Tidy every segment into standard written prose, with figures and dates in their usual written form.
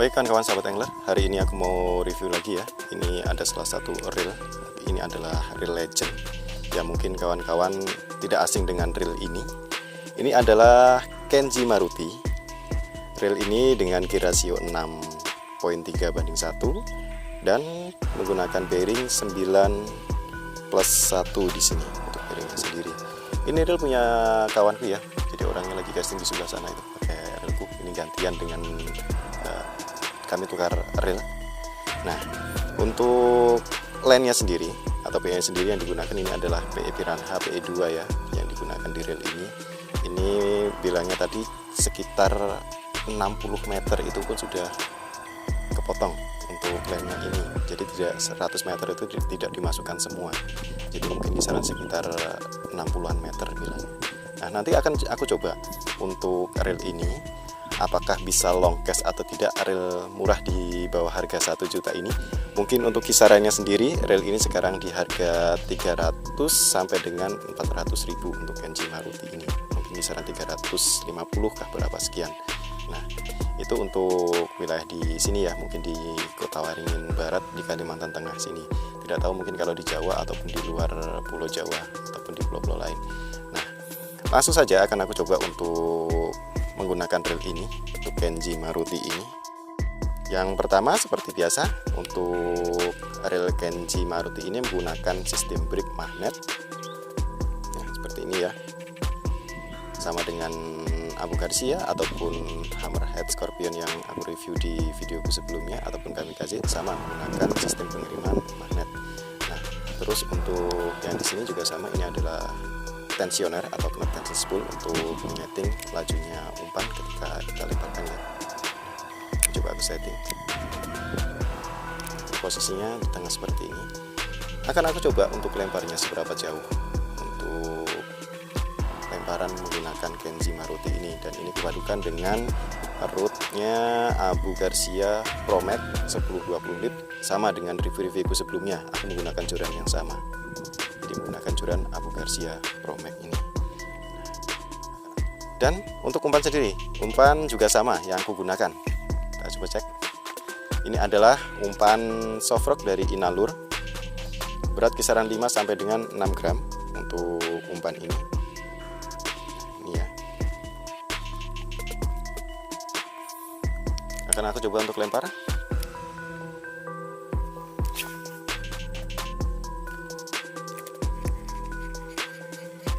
Baik kawan-kawan sahabat angler, hari ini aku mau review lagi ya. Ini ada salah satu reel. Ini adalah reel legend. Ya mungkin kawan-kawan tidak asing dengan reel ini. Ini adalah Kenji Maruti. Reel ini dengan key ratio 6.3/1 dan menggunakan bearing 9+1 di sini untuk bearingnya sendiri. Ini reel punya kawanku ya. Jadi orangnya lagi casting di sebelah sana itu pakai reelku. Ini gantian dengan kami tukar reel. Nah, untuk lens-nya sendiri atau PE sendiri yang digunakan ini adalah PE Piranha PE2 ya, yang digunakan di reel ini. Ini bilangnya tadi sekitar 60 meter itu pun sudah kepotong untuk lens-nya ini. Jadi tidak 100 meter itu tidak dimasukkan semua. Jadi mungkin kisaran sekitar 60-an meter bilangnya. Nah, nanti akan aku coba untuk reel ini apakah bisa long cast atau tidak, reel murah di bawah harga 1 juta ini. Mungkin untuk kisarannya sendiri reel ini sekarang di harga 300 sampai dengan 400 ribu untuk Kenji Maruti ini. Mungkin kisaran 350 kah berapa sekian. Nah, itu untuk wilayah di sini ya, mungkin di Kota Waringin Barat di Kalimantan Tengah sini. Tidak tahu mungkin kalau di Jawa ataupun di luar Pulau Jawa ataupun di pulau-pulau lain. Nah, langsung saja akan aku coba untuk menggunakan reel ini untuk Kenji Maruti ini. Yang pertama seperti biasa untuk reel Kenji Maruti ini menggunakan sistem brake magnet. Nah, seperti ini ya. Sama dengan Abu Garcia ataupun Hammerhead Scorpion yang aku review di videoku sebelumnya ataupun Kamikaze, sama menggunakan sistem pengiriman magnet. Nah, terus untuk yang di sini juga sama, ini adalah tensioner atau knot tension spool untuk menyeting lajunya umpan ketika kita lemparkan ya. Coba aku setting. Posisinya di tengah seperti ini. Akan aku coba untuk lemparnya seberapa jauh untuk lemparan menggunakan Kenji Maruti ini, dan ini dipadukan dengan rootnya Abu Garcia Promet 10-20 lit, sama dengan review-reviewku sebelumnya. Aku menggunakan joran yang sama. Jadi menggunakan joran Abu Garcia Promet ini. Dan untuk umpan sendiri, umpan juga sama yang aku gunakan. Kita coba cek. Ini adalah umpan soft rock dari Inalur. Berat kisaran 5 sampai dengan 6 gram untuk umpan ini. Ini ya. Akan aku coba untuk lempar.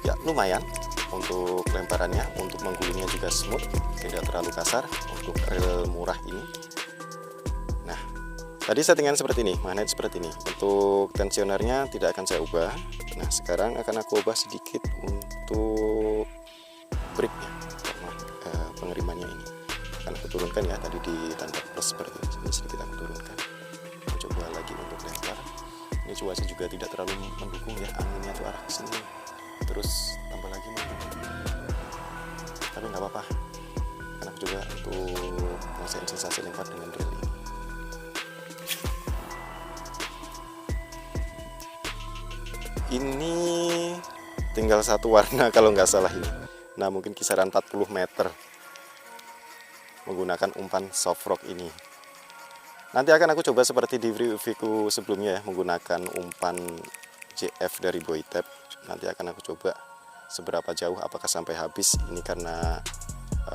Ya, lumayan untuk lemparannya, untuk menggulingnya juga smooth, tidak terlalu kasar untuk reel murah ini. Nah, tadi settingan seperti ini, magnet seperti ini. Untuk tensionernya tidak akan saya ubah. Nah, sekarang akan aku ubah sedikit untuk brake-nya, pengirimannya ini. Akan aku turunkan ya, tadi di tanda plus seperti ini, sedikit aku turunkan. Aku coba lagi untuk lempar. Ini cuaca juga tidak terlalu mendukung ya, anginnya tuh arah ke sini. Terus tambah lagi mendukung. Tapi nggak apa-apa, karena aku coba untuk ngerasain sensasi lempar dengan reel ini. Ini tinggal satu warna kalau nggak salah ini. Nah, mungkin kisaran 40 meter menggunakan umpan soft rock ini. Nanti akan aku coba seperti di reviewku sebelumnya ya, menggunakan umpan JF dari Boytep. Nanti akan aku coba seberapa jauh, apakah sampai habis. Ini karena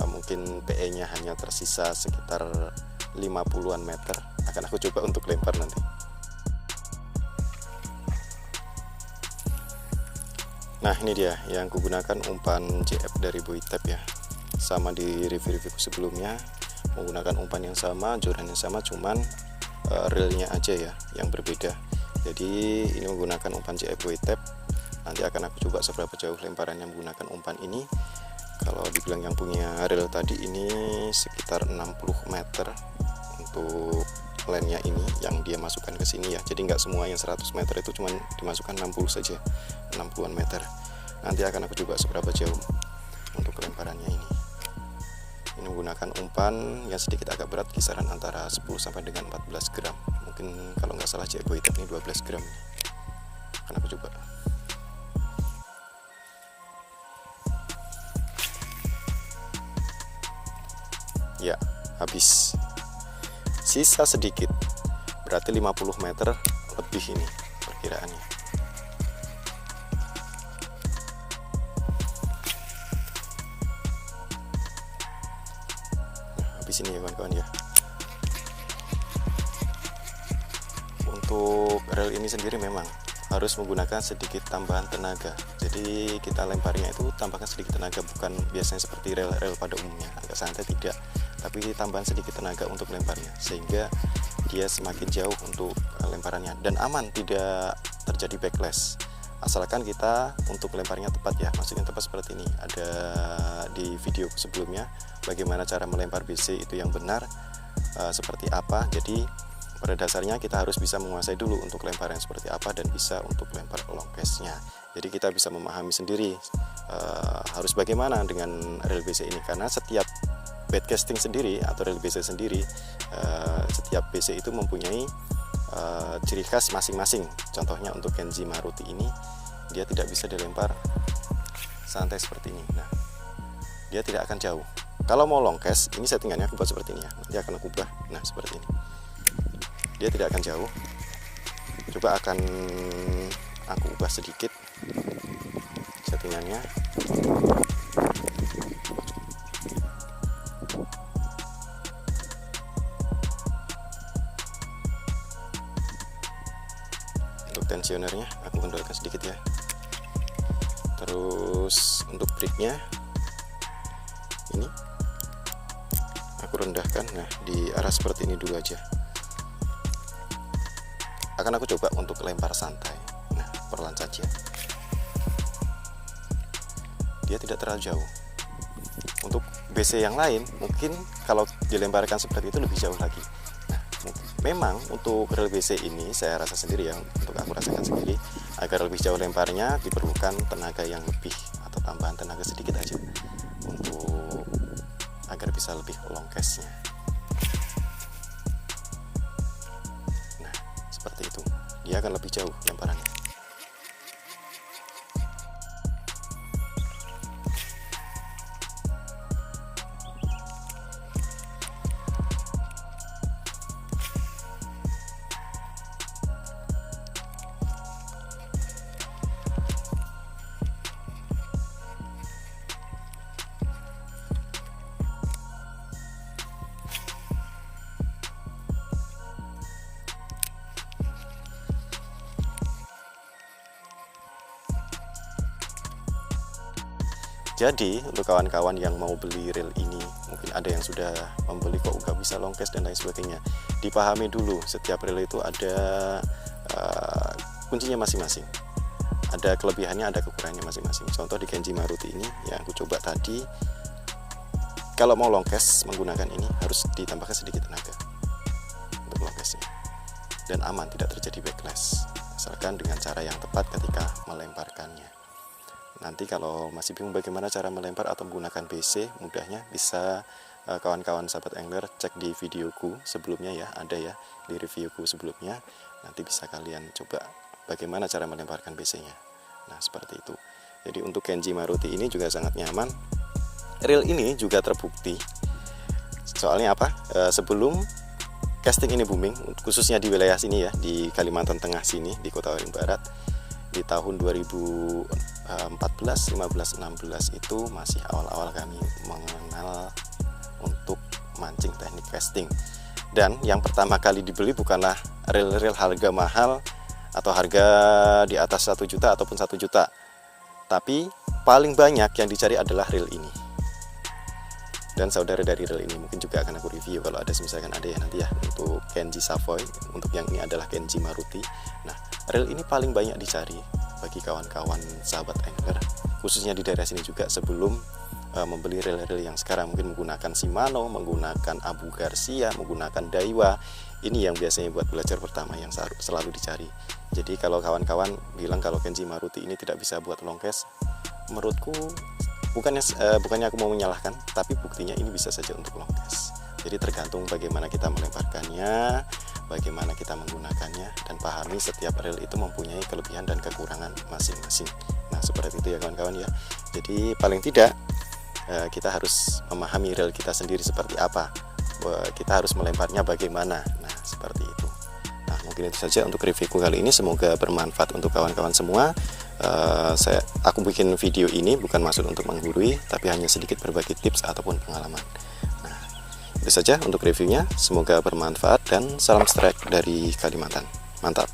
mungkin PE-nya hanya tersisa sekitar 50-an meter. Akan aku coba untuk lempar nanti. Nah, ini dia yang kugunakan umpan JF dari Boytep ya. Sama di review-reviewku sebelumnya, menggunakan umpan yang sama, joran yang sama, cuman reelnya aja ya yang berbeda. Jadi ini menggunakan umpan JF Boytep. Nanti akan aku coba seberapa jauh lemparannya menggunakan umpan ini. Kalau dibilang yang punya reel tadi ini sekitar 60 meter untuk lensnya ini yang dia masukkan ke sini ya. Jadi nggak semua yang 100 meter itu cuma dimasukkan 60 saja, 60-an meter. Nanti akan aku coba seberapa jauh untuk lemparannya ini. Ini menggunakan umpan yang sedikit agak berat, kisaran antara 10 sampai dengan 14 gram. Mungkin kalau nggak salah JF Boytep ini 12 gram. Akan aku coba. Ya, habis. sisa sedikit, berarti 50 meter lebih ini perkiraannya. Nah, habis ini ya kawan-kawan ya. Untuk rel ini sendiri memang harus menggunakan sedikit tambahan tenaga. Jadi kita lemparnya itu tambahkan sedikit tenaga, bukan biasanya seperti rel-rel pada umumnya agak santai, tidak, tapi tambahan sedikit tenaga untuk lemparnya sehingga dia semakin jauh untuk lemparannya dan aman, tidak terjadi backlash. Asalkan kita untuk lemparnya tepat ya, maksudnya tepat seperti ini. Ada di video sebelumnya bagaimana cara melempar BC itu yang benar, seperti apa. Jadi pada dasarnya kita harus bisa menguasai dulu untuk lemparan seperti apa dan bisa untuk lempar long cast-nya. Jadi kita bisa memahami sendiri harus bagaimana dengan rel BC ini, karena setiap bed casting sendiri atau rel BC sendiri, setiap BC itu mempunyai ciri khas masing-masing. Contohnya untuk Kenji Maruti ini, dia tidak bisa dilempar santai seperti ini. Nah, dia tidak akan jauh. Kalau mau long cast, ini settingannya aku buat seperti ini ya. Nanti akan aku ubah. Nah, seperti ini. Dia tidak akan jauh. Coba akan aku ubah sedikit settingannya. Untuk tensionernya aku kendorkan sedikit ya. Terus untuk brake-nya ini aku rendahkan. Nah, di arah seperti ini dulu aja. Akan aku coba untuk lempar santai. Nah, perlahan saja. Dia tidak terlalu jauh. Untuk BC yang lain mungkin kalau dilemparkan seperti itu lebih jauh lagi. Nah, memang untuk rel BC ini saya rasa sendiri ya, untuk aku rasakan sendiri, agar lebih jauh lemparnya diperlukan tenaga yang lebih atau tambahan tenaga sedikit aja untuk agar bisa lebih long cast-nya. Seperti itu, dia akan lebih jauh lemparannya. Jadi untuk kawan-kawan yang mau beli rel ini, mungkin ada yang sudah membeli kok nggak bisa long cast dan lain sebagainya, dipahami dulu setiap rel itu ada kuncinya masing-masing, ada kelebihannya, ada kekurangannya masing-masing. Contoh di Kenji Maruti ini yang aku coba tadi, kalau mau long cast menggunakan ini harus ditambahkan sedikit tenaga untuk long castnya dan aman, tidak terjadi backlash asalkan dengan cara yang tepat ketika melemparkannya. Nanti kalau masih bingung bagaimana cara melempar atau menggunakan BC, mudahnya bisa kawan-kawan sahabat angler cek di videoku sebelumnya ya, ada ya di reviewku sebelumnya. Nanti bisa kalian coba bagaimana cara melemparkan BC-nya. Nah, seperti itu. Jadi untuk Kenji Maruti ini juga sangat nyaman. Reel ini juga terbukti. Soalnya apa? Sebelum casting ini booming, khususnya di wilayah sini ya, di Kalimantan Tengah sini, di Kota Waringin Barat, di tahun 2014, 15, 16 itu masih awal-awal kami mengenal untuk mancing teknik casting. Dan yang pertama kali dibeli bukanlah reel-reel harga mahal atau harga di atas 1 juta ataupun 1 juta, tapi paling banyak yang dicari adalah reel ini. Dan saudara dari reel ini mungkin juga akan aku review kalau ada, misalkan ada ya nanti ya, untuk Kenji Savoy, untuk yang ini adalah Kenji Maruti. Nah, reel ini paling banyak dicari bagi kawan-kawan sahabat angler, khususnya di daerah sini juga, sebelum membeli reel-reel yang sekarang mungkin menggunakan Shimano, menggunakan Abu Garcia, menggunakan Daiwa. Ini yang biasanya buat belajar pertama yang selalu dicari. Jadi kalau kawan-kawan bilang kalau Kenji Maruti ini tidak bisa buat long cast, menurutku bukannya aku mau menyalahkan, tapi buktinya ini bisa saja untuk long cast. Jadi tergantung bagaimana kita melemparkannya, bagaimana kita menggunakannya, dan pahami setiap reel itu mempunyai kelebihan dan kekurangan masing-masing. Nah, seperti itu ya kawan-kawan ya. Jadi paling tidak kita harus memahami reel kita sendiri seperti apa, kita harus melemparnya bagaimana. Nah, seperti itu. Nah, mungkin itu saja untuk reviewku kali ini. Semoga bermanfaat untuk kawan-kawan semua. Aku bikin video ini bukan maksud untuk menggurui, tapi hanya sedikit berbagi tips ataupun pengalaman. Nah, itu saja untuk reviewnya. Semoga bermanfaat dan salam strike dari Kalimantan. Mantap.